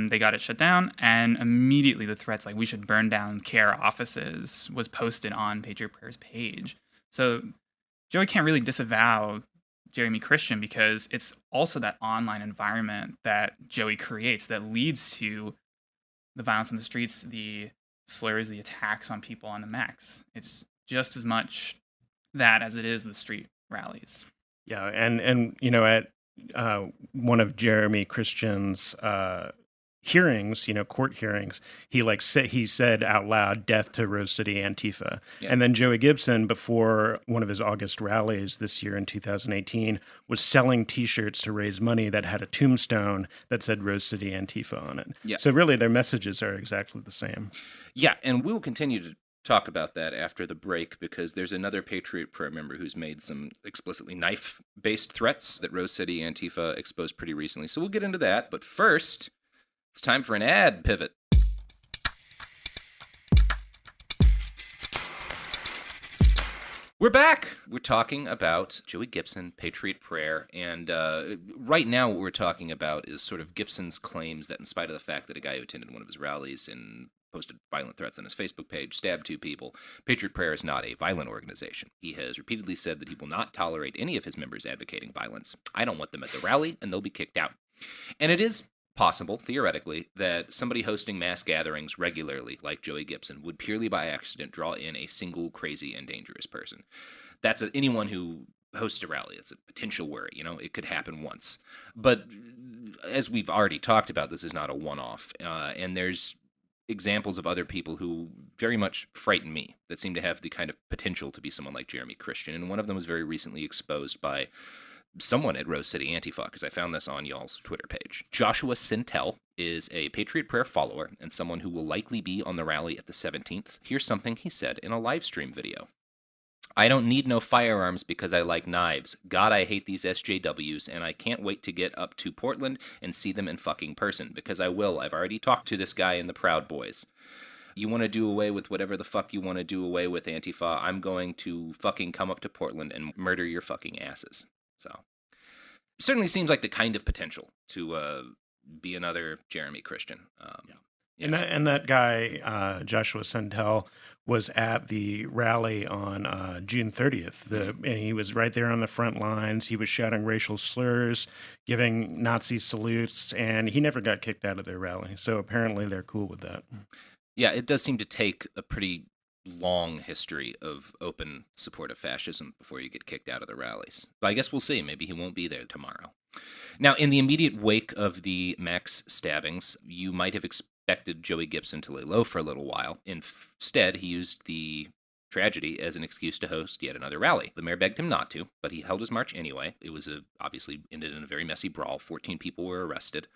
They got it shut down, and immediately the threats like we should burn down care offices was posted on Patriot Prayer's page. So Joey can't really disavow Jeremy Christian because it's also that online environment that Joey creates that leads to the violence in the streets, the slurs, the attacks on people on the max. It's just as much that as it is the street rallies. Yeah, and at one of Jeremy Christian's hearings, court hearings, he said out loud, "Death to Rose City Antifa." Yeah. And then Joey Gibson, before one of his August rallies this year in 2018, was selling T-shirts to raise money that had a tombstone that said Rose City Antifa on it. Yeah. So really, their messages are exactly the same. Yeah, and we will continue to talk about that after the break because there's another Patriot Prayer member who's made some explicitly knife-based threats that Rose City Antifa exposed pretty recently. So we'll get into that. But first, it's time for an ad pivot. We're back. We're talking about Joey Gibson, Patriot Prayer, and right now what we're talking about is sort of Gibson's claims that in spite of the fact that a guy who attended one of his rallies and posted violent threats on his Facebook page, stabbed 2 people, Patriot Prayer is not a violent organization. He has repeatedly said that he will not tolerate any of his members advocating violence. I don't want them at the rally, and they'll be kicked out. And it is possible, theoretically, that somebody hosting mass gatherings regularly, like Joey Gibson, would purely by accident draw in a single crazy and dangerous person. That's anyone who hosts a rally. It's a potential worry. It could happen once. But as we've already talked about, this is not a one-off. And there's examples of other people who very much frighten me that seem to have the kind of potential to be someone like Jeremy Christian. And one of them was very recently exposed by someone at Rose City Antifa, because I found this on y'all's Twitter page. Joshua Sintel is a Patriot Prayer follower and someone who will likely be on the rally at the 17th. Here's something he said in a live stream video. "I don't need no firearms because I like knives. God, I hate these SJWs, and I can't wait to get up to Portland and see them in fucking person, because I will. I've already talked to this guy in the Proud Boys. You want to do away with whatever the fuck you want to do away with, Antifa. I'm going to fucking come up to Portland and murder your fucking asses." So, certainly seems like the kind of potential to be another Jeremy Christian. Yeah. And that guy, Joshua Sintel, was at the rally on June 30th. And he was right there on the front lines. He was shouting racial slurs, giving Nazi salutes, and he never got kicked out of their rally. So apparently they're cool with that. Yeah, it does seem to take a pretty long history of open support of fascism before you get kicked out of the rallies. But I guess we'll see. Maybe he won't be there tomorrow. Now, in the immediate wake of the Max stabbings, you might have expected Joey Gibson to lay low for a little while. Instead, he used the tragedy as an excuse to host yet another rally. The mayor begged him not to, but he held his march anyway. It was obviously ended in a very messy brawl. 14 people were arrested.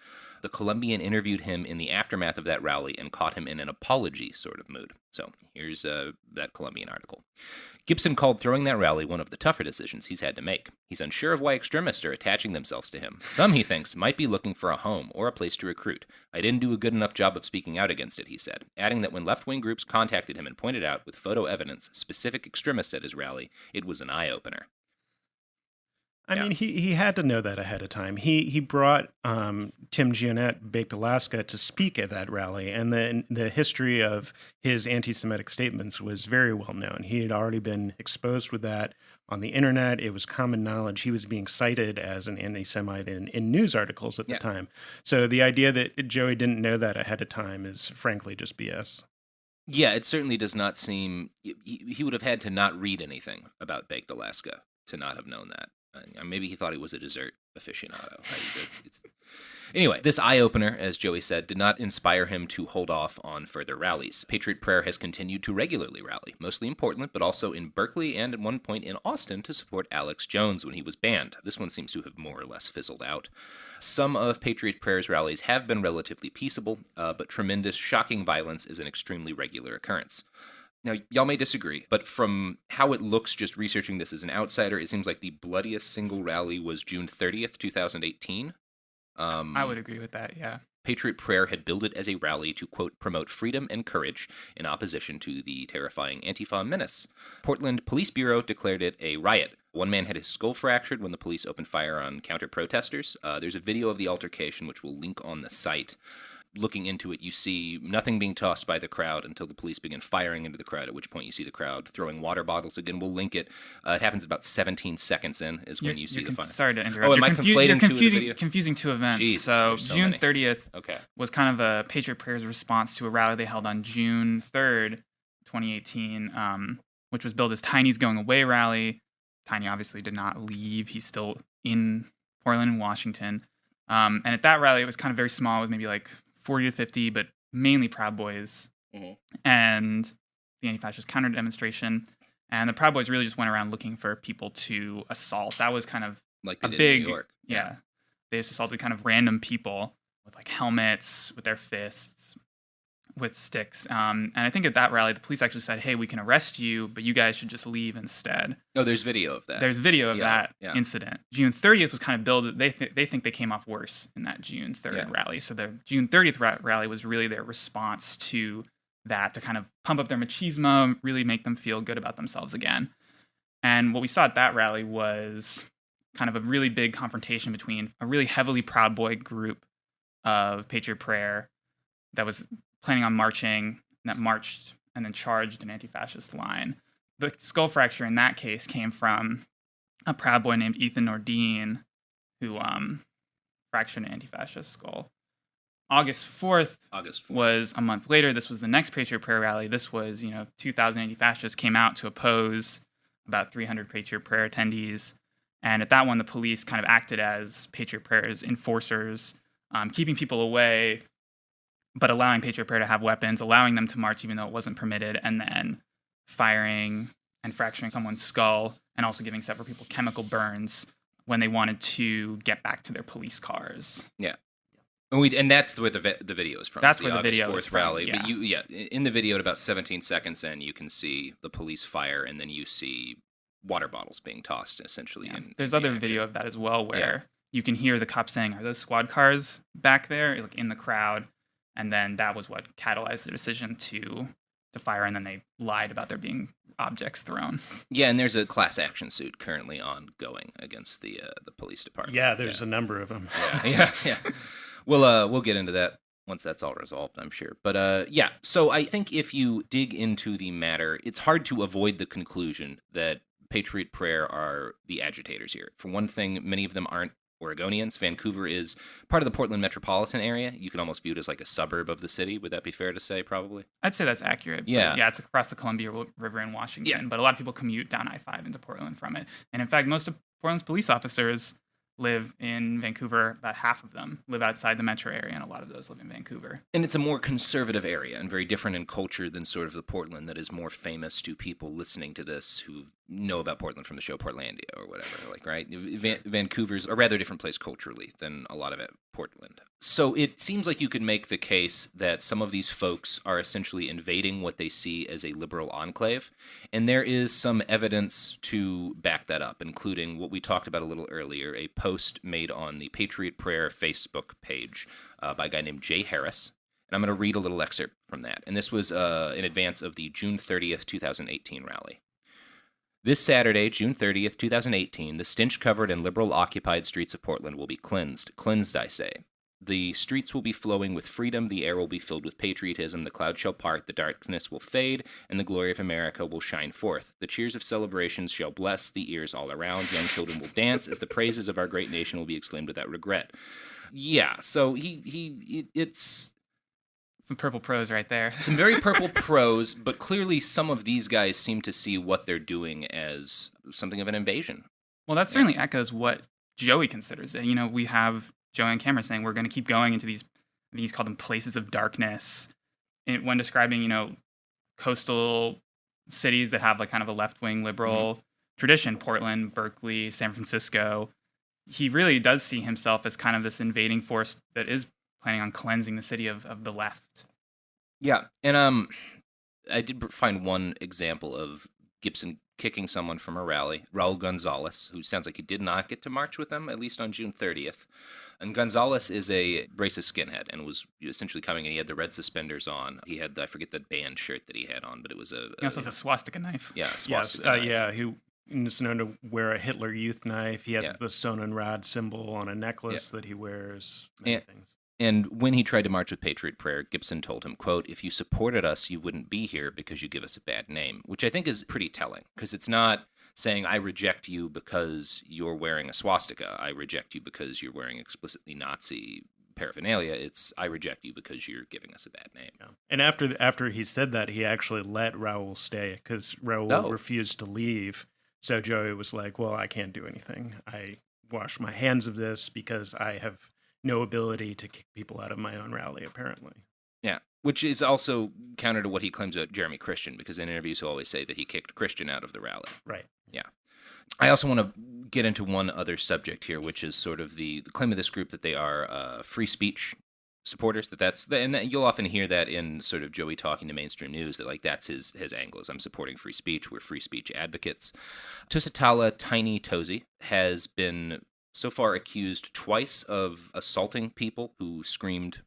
The Columbian interviewed him in the aftermath of that rally and caught him in an apology sort of mood. So here's that Columbian article. Gibson called throwing that rally one of the tougher decisions he's had to make. He's unsure of why extremists are attaching themselves to him. Some, he thinks, might be looking for a home or a place to recruit. I didn't do a good enough job of speaking out against it, he said, adding that when left-wing groups contacted him and pointed out with photo evidence specific extremists at his rally, it was an eye-opener. I mean, he had to know that ahead of time. He brought Tim Gionette, Baked Alaska, to speak at that rally, and then the history of his anti-Semitic statements was very well known. He had already been exposed with that on the internet. It was common knowledge. He was being cited as an anti-Semite in news articles at the time. So the idea that Joey didn't know that ahead of time is frankly just BS. Yeah, it certainly does not seem... He would have had to not read anything about Baked Alaska to not have known that. Maybe he thought he was a dessert aficionado. Anyway, this eye-opener, as Joey said, did not inspire him to hold off on further rallies. Patriot Prayer has continued to regularly rally, mostly in Portland, but also in Berkeley and at one point in Austin to support Alex Jones when he was banned. This one seems to have more or less fizzled out. Some of Patriot Prayer's rallies have been relatively peaceable, but tremendous, shocking violence is an extremely regular occurrence. Now, y'all may disagree, but from how it looks just researching this as an outsider, it seems like the bloodiest single rally was June 30th, 2018. I would agree with that, yeah. Patriot Prayer had billed it as a rally to, quote, promote freedom and courage in opposition to the terrifying Antifa menace. Portland Police Bureau declared it a riot. One man had his skull fractured when the police opened fire on counter-protesters. There's a video of the altercation, which we'll link on the site. Looking into it, you see nothing being tossed by the crowd until the police begin firing into the crowd, at which point you see the crowd throwing water bottles. Again, we'll link it. It happens about 17 seconds in is when you see the fire. Sorry to interrupt. Oh, am I conflating two of the video? Confusing two events. Jesus, so June many. 30th was kind of a Patriot Prayer's response to a rally they held on June 3rd, 2018, which was billed as Tiny's Going Away rally. Tiny obviously did not leave. He's still in Portland and Washington. And at that rally, it was kind of very small. It was maybe like 40 to 50, but mainly Proud Boys and the anti-fascist counter demonstration. And the Proud Boys really just went around looking for people to assault. That was kind of like they a did big, in New York. Yeah. They just assaulted kind of random people with like helmets, with their fists, with sticks. And I think at that rally, the police actually said, hey, we can arrest you, but you guys should just leave instead. Oh, there's video of that. There's video of that incident. June 30th was kind of billed. They think they came off worse in that June 3rd rally. So the June 30th rally was really their response to that, to kind of pump up their machismo, really make them feel good about themselves again. And what we saw at that rally was kind of a really big confrontation between a really heavily Proud Boy group of Patriot Prayer that was planning on marching, that marched and then charged an anti-fascist line. The skull fracture in that case came from a Proud Boy named Ethan Nordine, who fractured an anti-fascist skull. August 4th was a month later. This was the next Patriot Prayer rally. This was, 2,000 anti-fascists came out to oppose about 300 Patriot Prayer attendees. And at that one, the police kind of acted as Patriot Prayer's enforcers, keeping people away, but allowing Patriot Prayer to have weapons, allowing them to march even though it wasn't permitted, and then firing and fracturing someone's skull, and also giving several people chemical burns when they wanted to get back to their police cars. Yeah. And that's where the video is from. That's where the video August 4th is from, rally. yeah. But in the video, at about 17 seconds in, you can see the police fire, and then you see water bottles being tossed, essentially. Yeah. There's other video of that as well, where you can hear the cops saying, "Are those squad cars back there?" Like in the crowd. And then that was what catalyzed the decision to fire, and then they lied about there being objects thrown. Yeah, and there's a class action suit currently ongoing against the police department. Yeah, there's a number of them. Yeah. We'll get into that once that's all resolved, I'm sure. But so I think if you dig into the matter, it's hard to avoid the conclusion that Patriot Prayer are the agitators here. For one thing, many of them aren't Oregonians. Vancouver is part of the Portland metropolitan area. You can almost view it as like a suburb of the city. Would that be fair to say, probably? I'd say that's accurate. Yeah. Yeah, it's across the Columbia River in Washington, but a lot of people commute down I-5 into Portland from it. And in fact, most of Portland's police officers live in Vancouver. About half of them live outside the metro area, and a lot of those live in Vancouver. And it's a more conservative area and very different in culture than sort of the Portland that is more famous to people listening to this who know about Portland from the show Portlandia or whatever, like, right? Vancouver's a rather different place culturally than a lot of it, Portland. So it seems like you could make the case that some of these folks are essentially invading what they see as a liberal enclave, and there is some evidence to back that up, including what we talked about a little earlier, a post made on the Patriot Prayer Facebook page by a guy named Jay Harris. And I'm going to read a little excerpt from that. And this was in advance of the June 30th, 2018 rally. This Saturday, June 30th, 2018, the stench-covered and liberal-occupied streets of Portland will be cleansed. Cleansed, I say. The streets will be flowing with freedom, the air will be filled with patriotism, the clouds shall part, the darkness will fade, and the glory of America will shine forth. The cheers of celebrations shall bless the ears all around, young children will dance, as the praises of our great nation will be exclaimed without regret. Yeah, so it's... Some purple prose right there. Some very purple prose, but clearly some of these guys seem to see what they're doing as something of an invasion. Well, that certainly echoes what Joey considers it. We have Joey on camera saying we're going to keep going into these call them places of darkness. And when describing, coastal cities that have like kind of a left-wing liberal tradition, Portland, Berkeley, San Francisco, he really does see himself as kind of this invading force that is planning on cleansing the city of the left. Yeah, and I did find one example of Gibson kicking someone from a rally, Raul Gonzalez, who sounds like he did not get to march with them, at least on June 30th. And Gonzalez is a racist skinhead and was essentially coming in. He had the red suspenders on. He had, I forget the band shirt that he had on, but it was He also has a swastika knife. Yeah, swastika knife. Yeah, he is known to wear a Hitler Youth knife. He has the Sonnenrad symbol on a necklace that he wears. Many things. And when he tried to march with Patriot Prayer, Gibson told him, quote, "If you supported us, you wouldn't be here because you give us a bad name," which I think is pretty telling, because it's not saying I reject you because you're wearing a swastika. I reject you because you're wearing explicitly Nazi paraphernalia. It's I reject you because you're giving us a bad name. Yeah. And after he said that, he actually let Raul stay because Raul refused to leave. So Joey was like, well, I can't do anything. I wash my hands of this because I have no ability to kick people out of my own rally, apparently. Yeah, which is also counter to what he claims about Jeremy Christian, because in interviews he'll always say that he kicked Christian out of the rally. Right. Yeah. I also want to get into one other subject here, which is sort of the claim of this group that they are free speech supporters. And you'll often hear that in sort of Joey talking to mainstream news, that like that's his angle is I'm supporting free speech. We're free speech advocates. Tusitala Tiny Tozy has been so far accused twice of assaulting people who screamed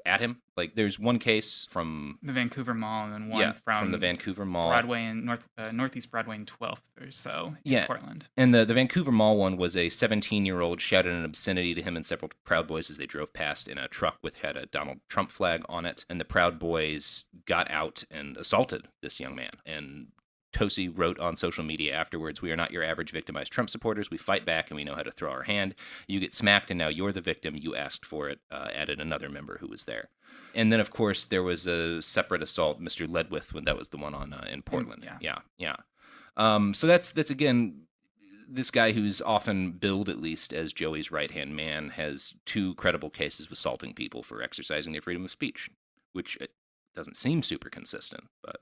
at him. Like there's one case from the Vancouver Mall, and then one from the Vancouver Mall, Broadway and Northeast Broadway and 12th or so in Portland. And the Vancouver Mall one was a 17-year-old shouted an obscenity to him and several Proud Boys as they drove past in a truck had a Donald Trump flag on it, and the Proud Boys got out and assaulted this young man. And Tosi wrote on social media afterwards, "We are not your average victimized Trump supporters. We fight back and we know how to throw our hand. You get smacked and now you're the victim. You asked for it," added another member who was there. And then, of course, there was a separate assault, Mr. Ledwith, when that was the one on in Portland. Yeah. So that's again, this guy who's often billed, at least, as Joey's right-hand man, has two credible cases of assaulting people for exercising their freedom of speech, which it doesn't seem super consistent, but...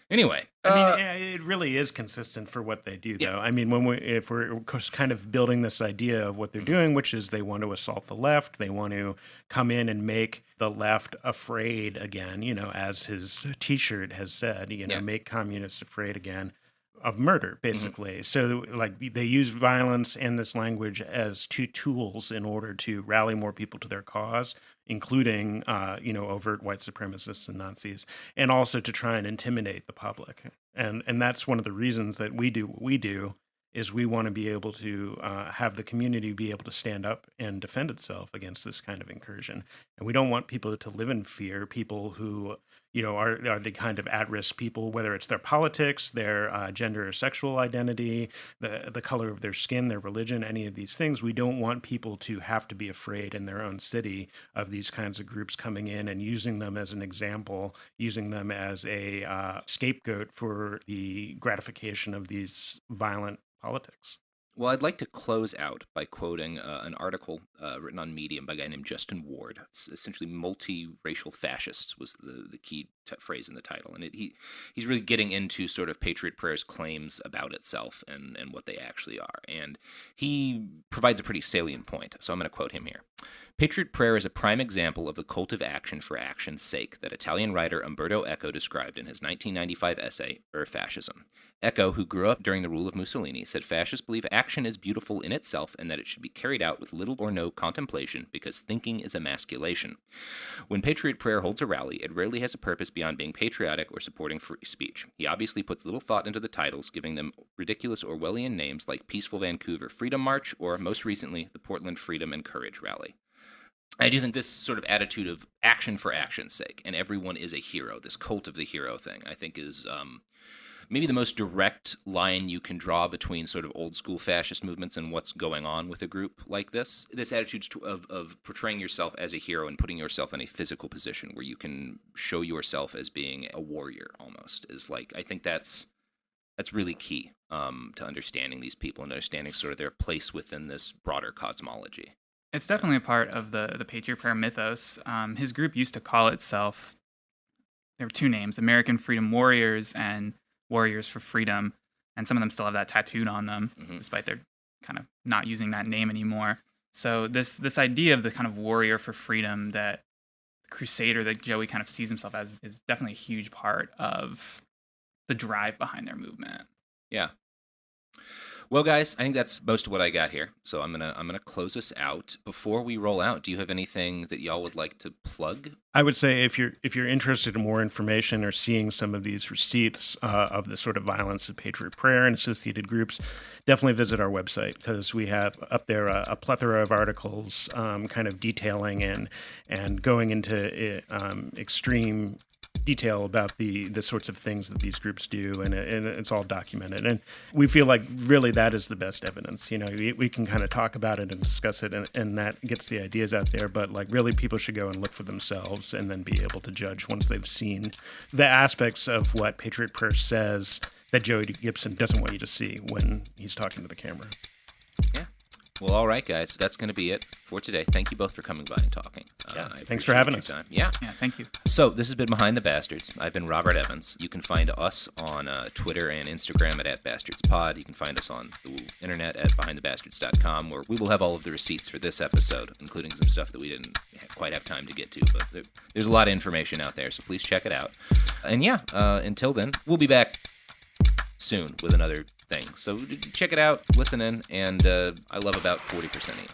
Anyway, I mean, it really is consistent for what they do, though. Yeah. I mean, if we're kind of building this idea of what they're doing, which is they want to assault the left, they want to come in and make the left afraid again, as his T-shirt has said, make communists afraid again of murder, basically. Mm-hmm. So, like, they use violence and this language as two tools in order to rally more people to their cause, including, overt white supremacists and Nazis, and also to try and intimidate the public. And that's one of the reasons that we do what we do, is we want to be able to have the community be able to stand up and defend itself against this kind of incursion. And we don't want people to live in fear, people who, are the kind of at-risk people, whether it's their politics, their gender or sexual identity, the color of their skin, their religion, any of these things. We don't want people to have to be afraid in their own city of these kinds of groups coming in and using them as an example, using them as a scapegoat for the gratification of these violent politics. Well, I'd like to close out by quoting an article written on Medium by a guy named Justin Ward. It's essentially multiracial fascists was the key phrase in the title. And he's really getting into sort of Patriot Prayer's claims about itself and what they actually are. And he provides a pretty salient point. So I'm going to quote him here. Patriot Prayer is a prime example of the cult of action for action's sake that Italian writer Umberto Eco described in his 1995 essay, Fascism. Eco, who grew up during the rule of Mussolini, said fascists believe action is beautiful in itself and that it should be carried out with little or no contemplation because thinking is emasculation. When Patriot Prayer holds a rally, it rarely has a purpose beyond being patriotic or supporting free speech. He obviously puts little thought into the titles, giving them ridiculous Orwellian names like Peaceful Vancouver Freedom March or, most recently, the Portland Freedom and Courage Rally. I do think this sort of attitude of action for action's sake, and everyone is a hero, this cult of the hero thing, I think is maybe the most direct line you can draw between sort of old school fascist movements and what's going on with a group like this. This attitude of portraying yourself as a hero and putting yourself in a physical position where you can show yourself as being a warrior almost is like, I think that's really key to understanding these people and understanding sort of their place within this broader cosmology. It's definitely a part of the Patriot Prayer mythos. His group used to call itself, there were two names, American Freedom Warriors and Warriors for Freedom, and some of them still have that tattooed on them, despite their kind of not using that name anymore. So this idea of the kind of warrior for freedom, that crusader that Joey kind of sees himself as, is definitely a huge part of the drive behind their movement. Yeah. Well, guys, I think that's most of what I got here. So I'm gonna close this out. Before we roll out, do you have anything that y'all would like to plug? I would say if you're interested in more information or seeing some of these receipts of the sort of violence of Patriot Prayer and associated groups, definitely visit our website because we have up there a plethora of articles kind of detailing and going into extreme detail about the sorts of things that these groups do, and it's all documented. And we feel like really that is the best evidence. You know, we can kind of talk about it and discuss it, and that gets the ideas out there. But like really, people should go and look for themselves, and then be able to judge once they've seen the aspects of what Patriot Prayer says that Joey Gibson doesn't want you to see when he's talking to the camera. Yeah. Well, all right, guys. That's going to be it for today. Thank you both for coming by and talking. Thanks for having us. Time. Yeah, thank you. So this has been Behind the Bastards. I've been Robert Evans. You can find us on Twitter and Instagram at @BastardsPod. You can find us on the internet at BehindTheBastards.com, where we will have all of the receipts for this episode, including some stuff that we didn't quite have time to get to. But there's a lot of information out there, so please check it out. And yeah, until then, we'll be back soon with another thing. So check it out, listen in, and I love about 40% of you.